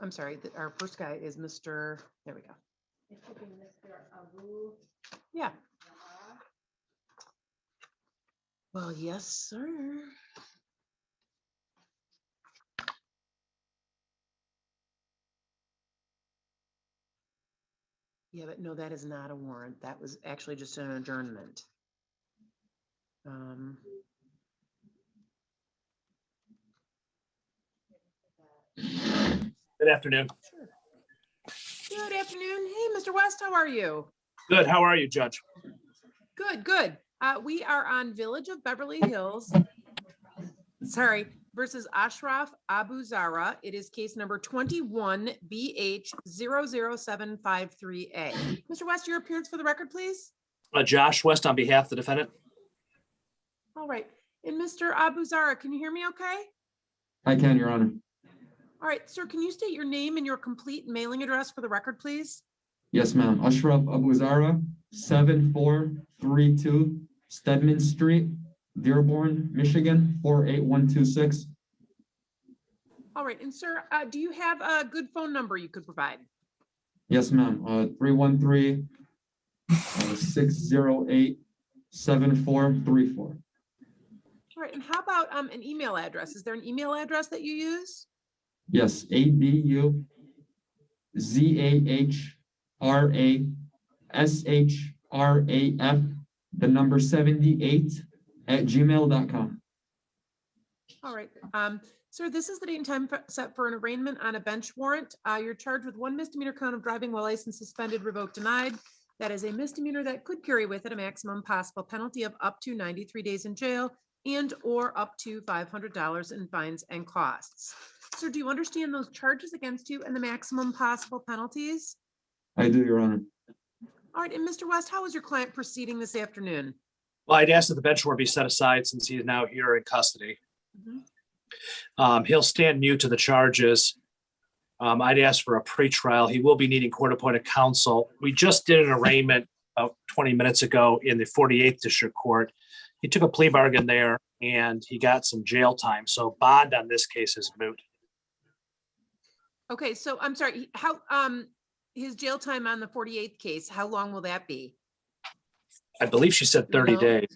I'm sorry, our first guy is Mr. There we go. It should be Mr. Abu. Yeah. Well, yes, sir. Yeah, but no, that is not a warrant. That was actually just an adjournment. Good afternoon. Sure. Good afternoon. Hey, Mr. West, how are you? Good. How are you, Judge? Good, good. We are on Village of Beverly Hills. Sorry, versus Ashraf Abu Zara. It is case number 21 BH 00753A. Mr. West, your appearance for the record, please. Josh West on behalf of the defendant. All right. And Mr. Abu Zara, can you hear me okay? I can, Your Honor. All right, sir, can you state your name and your complete mailing address for the record, please? Yes, ma'am. Ashraf Abu Zara, 7432 Stedman Street, Dearborn, Michigan, 48126. All right, and sir, do you have a good phone number you could provide? Yes, ma'am. 313-608-7434. All right, and how about an email address? Is there an email address that you use? Yes, ABUZAHRASHRAF, the number 78 at gmail.com. All right, sir, this is the date and time set for an arraignment on a bench warrant. You're charged with 1 misdemeanor count of driving while license suspended, revoked, denied. That is a misdemeanor that could carry with it a maximum possible penalty of up to 93 days in jail and or up to $500 in fines and costs. Sir, do you understand those charges against you and the maximum possible penalties? I do, Your Honor. All right, and Mr. West, how is your client proceeding this afternoon? Well, I'd ask that the bench warrant be set aside since he is now here in custody. He'll stand mute to the charges. I'd ask for a pretrial. He will be needing court-appointed counsel. We just did an arraignment about 20 minutes ago in the 48th District Court. He took a plea bargain there and he got some jail time. So bond on this case is moot. Okay, so I'm sorry, how, his jail time on the 48th case, how long will that be? I believe she said 30 No. days.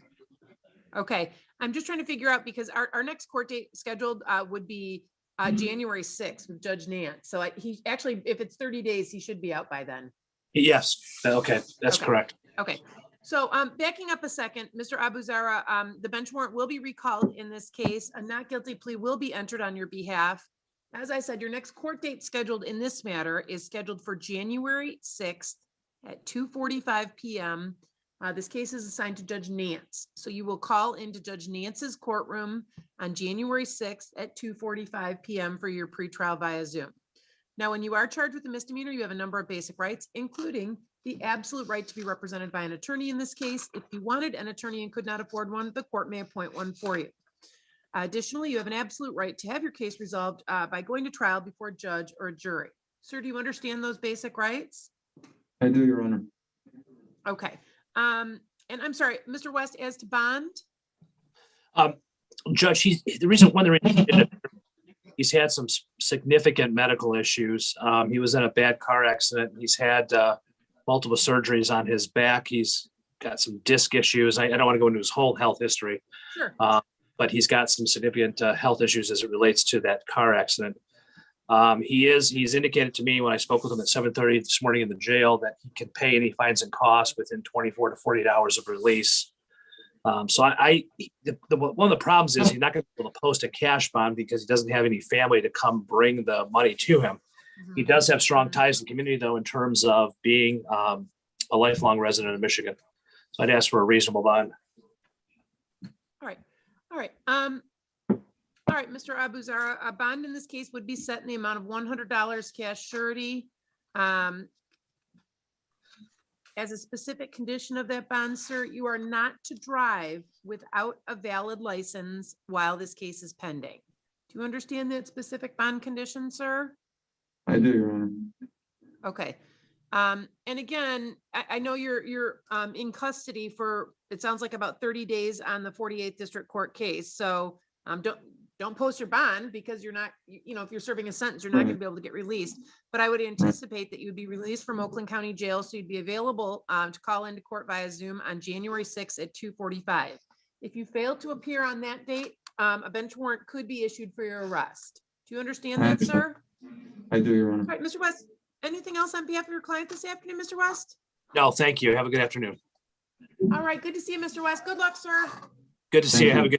Okay, I'm just trying to figure out because our next court date scheduled would be January 6th with Judge Nance. So he actually, if it's 30 days, he should be out by then. Yes. Okay. That's Okay. correct. Okay, so backing up a second, Mr. Abu Zara, the bench warrant will be recalled in this case. A not guilty plea will be entered on your behalf. As I said, your next court date scheduled in this matter is scheduled for January 6th at 2:45 p.m. This case is assigned to Judge Nance. So you will call into Judge Nance's courtroom on January 6th at 2:45 p.m. for your pretrial via Zoom. Now, when you are charged with a misdemeanor, you have a number of basic rights, including the absolute right to be represented by an attorney in this case. If you wanted an attorney and could not afford one, the court may appoint one for you. Additionally, you have an absolute right to have your case resolved by going to trial before a judge or a jury. Sir, do you understand those basic rights? I do, Your Honor. Okay. And I'm sorry, Mr. West, as to bond? Judge, the reason he's had some significant medical issues. He was in a bad car accident. He's had multiple surgeries on his back. He's got some disc issues. I don't want to go into his whole health history. Sure. But he's got some significant health issues as it relates to that car accident. He's indicated to me when I spoke with him at 7:30 this morning in the jail that he can pay any fines and costs within 24 to 48 hours of release. So one of the problems is he's not going to be able to post a cash bond because he doesn't have any family to come bring the money to him. Mhm. He does have strong ties in the community, though, in terms of being a lifelong resident of Michigan. So I'd ask for a reasonable bond. All right. All right. All right, Mr. Abu Zara, a bond in this case would be set in the amount of $100 cash surety. As a specific condition of that bond, sir, you are not to drive without a valid license while this case is pending. Do you understand that specific bond condition, sir? I do, Your Honor. Okay. And again, I know you're in custody for, it sounds like about 30 days on the 48th District Court case. So don't don't post your bond because you're not, you know, if you're serving a sentence, you're not gonna be able to get released. But I would anticipate that you'd be released from Oakland County Jail, so you'd be available to call into court via Zoom on January 6th at 2:45. If you fail to appear on that date, a bench warrant could be issued for your arrest. Do you understand that, sir? I do, Your Honor. All right, Mr. West, anything else on behalf of your client this afternoon, Mr. West? No, thank you. Have a good afternoon. All right, good to see you, Mr. West. Good luck, sir. Good to see Thank you. Have you. a good day.